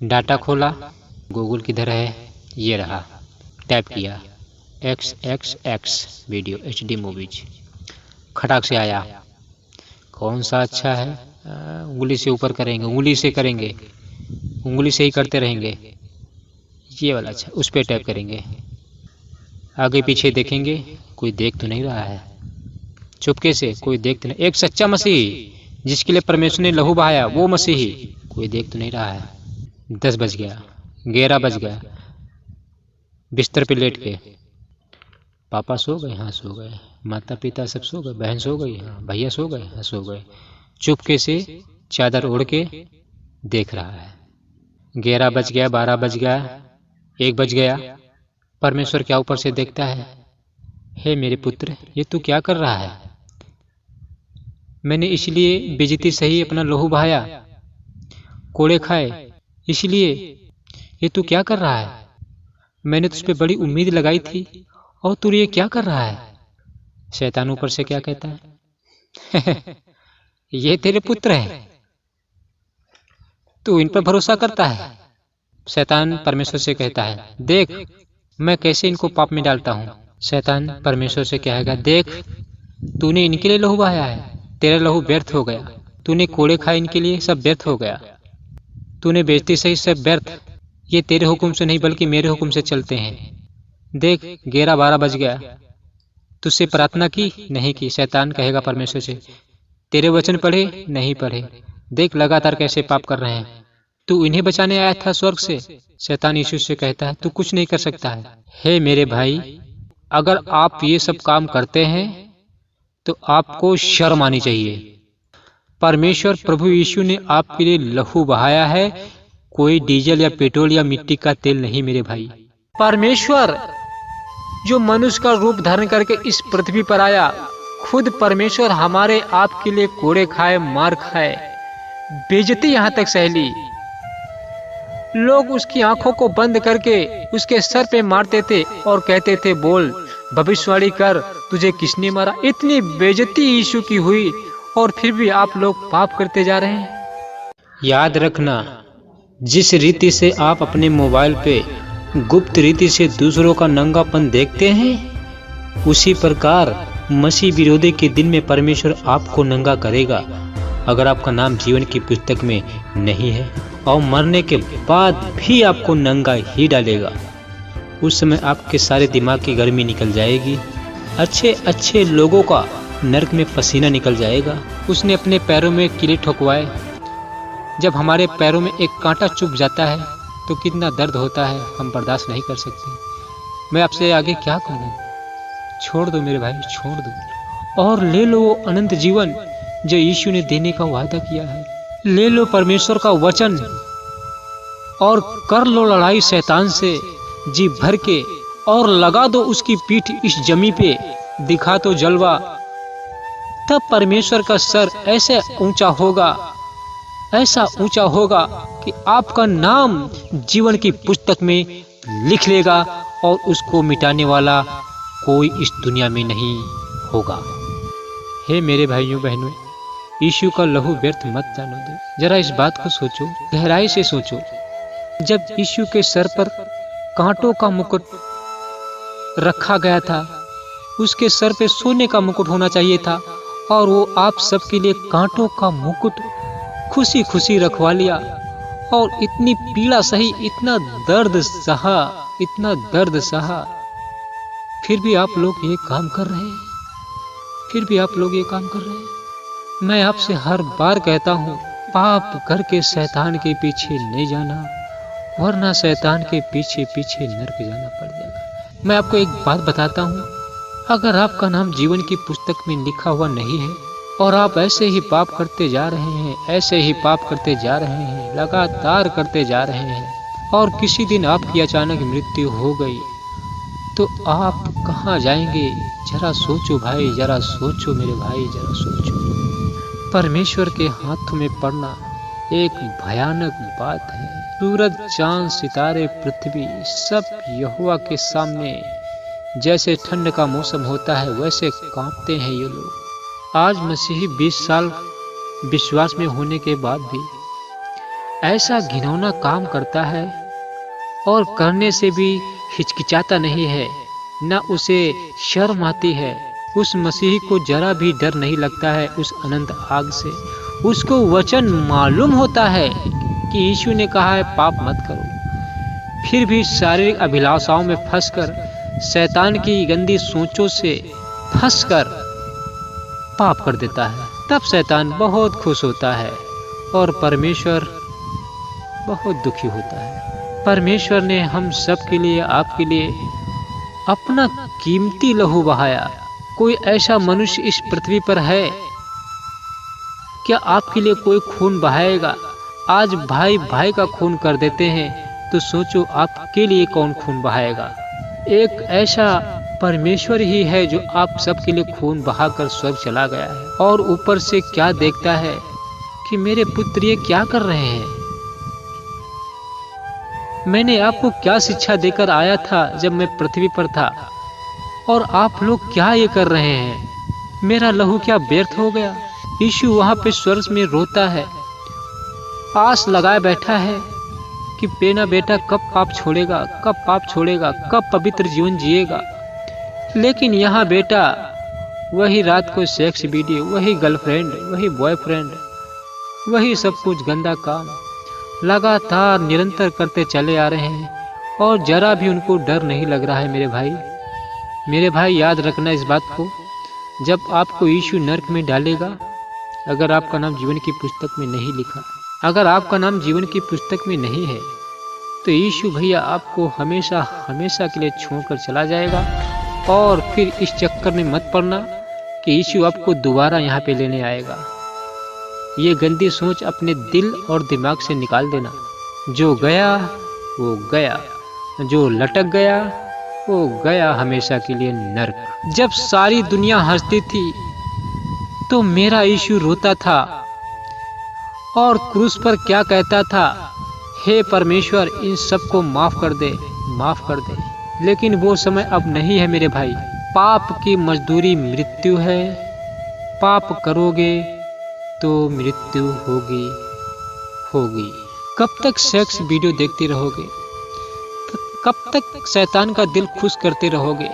Data खोला, Google किधर है, ये रहा, टाइप किया XXX वीडियो HD मूवीज, खटाक से आया। कौन सा अच्छा है, उंगली से ऊपर करेंगे, उंगली से करेंगे, उंगली से ही करते रहेंगे, ये वाला अच्छा, उस पर टैप करेंगे। आगे पीछे देखेंगे, कोई देख तो नहीं रहा है, चुपके से, कोई देख तो नहीं। एक सच्चा मसीही जिसके लिए परमेश्वर ने लहू बहाया, वो मसीही, कोई देख तो नहीं रहा है। 10 बज गया, 11 बज गया, बिस्तर पे लेट के, पापा सो गए, हाँ सो गए, माता पिता सब सो गए, बहन सो गई, हाँ भैया सो गए, हाँ सो गए। चुपके से चादर ओढ़ के देख रहा है। 11 बज गया, 12 बज गया, 1 बज गया। परमेश्वर क्या ऊपर से देखता है, हे मेरे पुत्र, ये तू क्या कर रहा है? मैंने इसलिए बेइज्जती सही अपना लहू बहाया, कोड़े खाए, इसलिए ये तू क्या कर रहा है? मैंने तुझ पे बड़ी उम्मीद लगाई थी और तू ये क्या कर रहा है? शैतान ऊपर से क्या कहता है? ये तेरे पुत्र है, तू इन पर भरोसा करता है। शैतान परमेश्वर से कहता है, देख मैं कैसे इनको पाप में डालता हूँ। शैतान परमेश्वर से कहेगा, देख तूने इनके लिए लहू बहाया है, तेरा लहू व्यर्थ हो गया, तूने कोड़े खाए इनके लिए, सब व्यर्थ हो गया, तूने बेइज्जती सही, सब व्यर्थ, ये तेरे हुक्म से नहीं बल्कि मेरे हुक्म से चलते हैं। देख 11-12 बज गया, तुझसे प्रार्थना की नहीं की। शैतान कहेगा परमेश्वर से, तेरे वचन पढ़े नहीं पढ़े, देख लगातार कैसे पाप कर रहे हैं, तू इन्हें बचाने आया था स्वर्ग से। शैतान यीशु से कहता है, तू कुछ नहीं कर सकता है। हे मेरे भाई, अगर आप ये सब काम करते हैं तो आपको शर्म आनी चाहिए। परमेश्वर प्रभु यीशु ने आपके लिए लहू बहाया है, कोई डीजल या पेट्रोल या मिट्टी का तेल नहीं मेरे भाई। परमेश्वर जो मनुष्य का रूप धारण करके इस पृथ्वी पर आया, खुद परमेश्वर हमारे आपके लिए कोड़े खाए, मार खाए, बेइज्जती यहां तक सहली, लोग उसकी आंखों को बंद करके उसके सर पे मारते थे और कहते थे, बोल भविष्यवाणी कर, तुझे किसने मारा। इतनी बेइज्जती यीशु की हुई और फिर भी आप लोग पाप करते जा रहे हैं। याद रखना, जिस रीति से आप अपने मोबाइल पे गुप्त रीति से दूसरों का नंगापन देखते हैं, उसी प्रकार मसीह विरोधी के दिन में परमेश्वर आपको नंगा करेगा अगर आपका नाम जीवन की पुस्तक में नहीं है, और मरने के बाद भी आपको नंगा ही डालेगा। उस समय आपके सारे दिमाग की गर्मी निकल जाएगी, अच्छे अच्छे लोगों का नरक में पसीना निकल जाएगा। उसने अपने पैरों में कीड़े ठोकवाए, जब हमारे पैरों में एक कांटा चुभ जाता है तो कितना दर्द होता है, हम बर्दाश्त नहीं कर सकते। मैं आपसे आगे क्या कहूँ, छोड़ दो मेरे भाई, छोड़ दो और ले लो वो अनंत जीवन जो यीशु ने देने का वादा किया है। ले लो परमेश्वर का वचन और कर लो लड़ाई शैतान से जी भर के, और लगा दो उसकी पीठ इस जमी पे, दिखा तो जलवा। तब परमेश्वर का सर ऐसे ऊंचा होगा, ऐसा ऊंचा होगा कि आपका नाम जीवन की पुस्तक में लिख लेगा और उसको मिटाने वाला कोई इस दुनिया में नहीं होगा। हे मेरे भाइयों बहनों, यीशु का लहू व्यर्थ मत जाने दो। जरा इस बात को सोचो, गहराई से सोचो। जब यीशु के सर पर कांटों का मुकुट रखा गया था, उसके सर पे सोने का मुकुट होना चाहिए था, और वो आप सबके लिए कांटों का मुकुट खुशी खुशी रखवा लिया, और इतनी पीड़ा सही, इतना दर्द सहा, इतना दर्द सहा, फिर भी आप लोग ये काम कर रहे हैं, फिर भी आप लोग ये काम कर रहे हैं। मैं आपसे हर बार कहता हूँ, पाप करके शैतान के पीछे नहीं जाना, वरना शैतान के पीछे पीछे नरक जाना पड़ जाएगा। मैं आपको एक बात बताता हूँ, अगर आपका नाम जीवन की पुस्तक में लिखा हुआ नहीं है और आप ऐसे ही पाप करते जा रहे हैं, ऐसे ही पाप करते जा रहे हैं, लगातार करते जा रहे हैं, और किसी दिन आपकी अचानक मृत्यु हो गई, तो आप कहाँ जाएंगे? जरा सोचो भाई, जरा सोचो मेरे भाई, जरा सोचो। परमेश्वर के हाथों में पड़ना एक भयानक बात है। सूरज, चांद, सितारे, पृथ्वी सब यहोवा के सामने जैसे ठंड का मौसम होता है वैसे कांपते हैं ये लोग। आज मसीही 20 साल विश्वास में होने के बाद भी ऐसा घिनौना काम करता है और करने से भी हिचकिचाता नहीं है, न उसे शर्म आती है। उस मसीही को जरा भी डर नहीं लगता है उस अनंत आग से। उसको वचन मालूम होता है कि यीशु ने कहा है पाप मत करो, फिर भी शारीरिक अभिलाषाओं में फंसकर, शैतान की गंदी सोचों से फंसकर पाप कर देता है। तब शैतान बहुत खुश होता है और परमेश्वर बहुत दुखी होता है। परमेश्वर ने हम सब के लिए, आपके लिए अपना कीमती लहू बहाया। कोई ऐसा मनुष्य इस पृथ्वी पर है क्या आपके लिए कोई खून बहाएगा? आज भाई भाई का खून कर देते हैं, तो सोचो आपके लिए कौन खून बहाएगा? एक ऐसा परमेश्वर ही है जो आप सबके लिए खून बहाकर स्वर्ग चला गया है, और ऊपर से क्या देखता है कि मेरे पुत्र ये क्या कर रहे हैं। मैंने आपको क्या शिक्षा देकर आया था जब मैं पृथ्वी पर था, और आप लोग क्या ये कर रहे हैं? मेरा लहू क्या व्यर्थ हो गया? यीशु वहां पे स्वर्ग में रोता है, आस लगाए बैठा है कि बेना बेटा कब पाप छोड़ेगा, कब पाप छोड़ेगा, कब पवित्र जीवन जिएगा। लेकिन यहाँ बेटा वही रात को सेक्स वीडियो, वही गर्लफ्रेंड, वही बॉयफ्रेंड, वही सब कुछ गंदा काम लगातार निरंतर करते चले आ रहे हैं, और जरा भी उनको डर नहीं लग रहा है। मेरे भाई याद रखना इस बात को, जब आपको यीशु नरक में डालेगा, अगर आपका नाम जीवन की पुस्तक में नहीं लिखा, अगर आपका नाम जीवन की पुस्तक में नहीं है, तो यीशु भैया आपको हमेशा हमेशा के लिए छोड़कर चला जाएगा। और फिर इस चक्कर में मत पड़ना कि यीशु आपको दोबारा यहाँ पे लेने आएगा। ये गंदी सोच अपने दिल और दिमाग से निकाल देना। जो गया वो गया, जो लटक गया वो गया हमेशा के लिए नरक। जब सारी दुनिया हंसती थी तो मेरा यीशु रोता था और क्रूस पर क्या कहता था, हे परमेश्वर इन सबको माफ कर दे, माफ कर दे। लेकिन वो समय अब नहीं है मेरे भाई। पाप की मजदूरी मृत्यु है। पाप करोगे तो मृत्यु होगी होगी। कब तक सेक्स वीडियो देखते रहोगे? कब तक शैतान का दिल खुश करते रहोगे?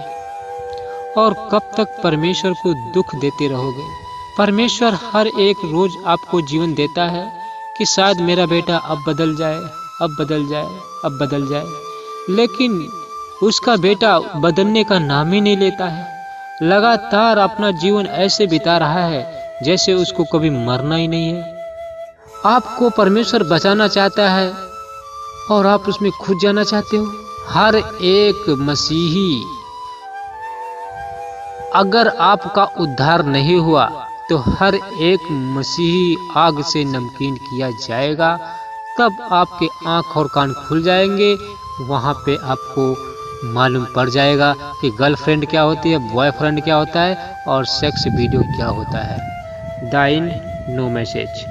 और कब तक परमेश्वर को दुख देते रहोगे? परमेश्वर हर एक रोज आपको जीवन देता है कि शायद मेरा बेटा अब बदल जाए, अब बदल जाए, अब बदल जाए। लेकिन उसका बेटा बदलने का नाम ही नहीं लेता है। लगातार अपना जीवन ऐसे बिता रहा है जैसे उसको कभी मरना ही नहीं है। आपको परमेश्वर बचाना चाहता है और आप उसमें खुद जाना चाहते हो। हर एक मसीही, अगर आपका उद्धार नहीं हुआ तो हर एक मसीही आग से नमकीन किया जाएगा। तब आपके आंख और कान खुल जाएंगे। वहां पे आपको मालूम पड़ जाएगा कि गर्लफ्रेंड क्या होती है, बॉयफ्रेंड क्या होता है और सेक्स वीडियो क्या होता है। दाइन नो मैसेज।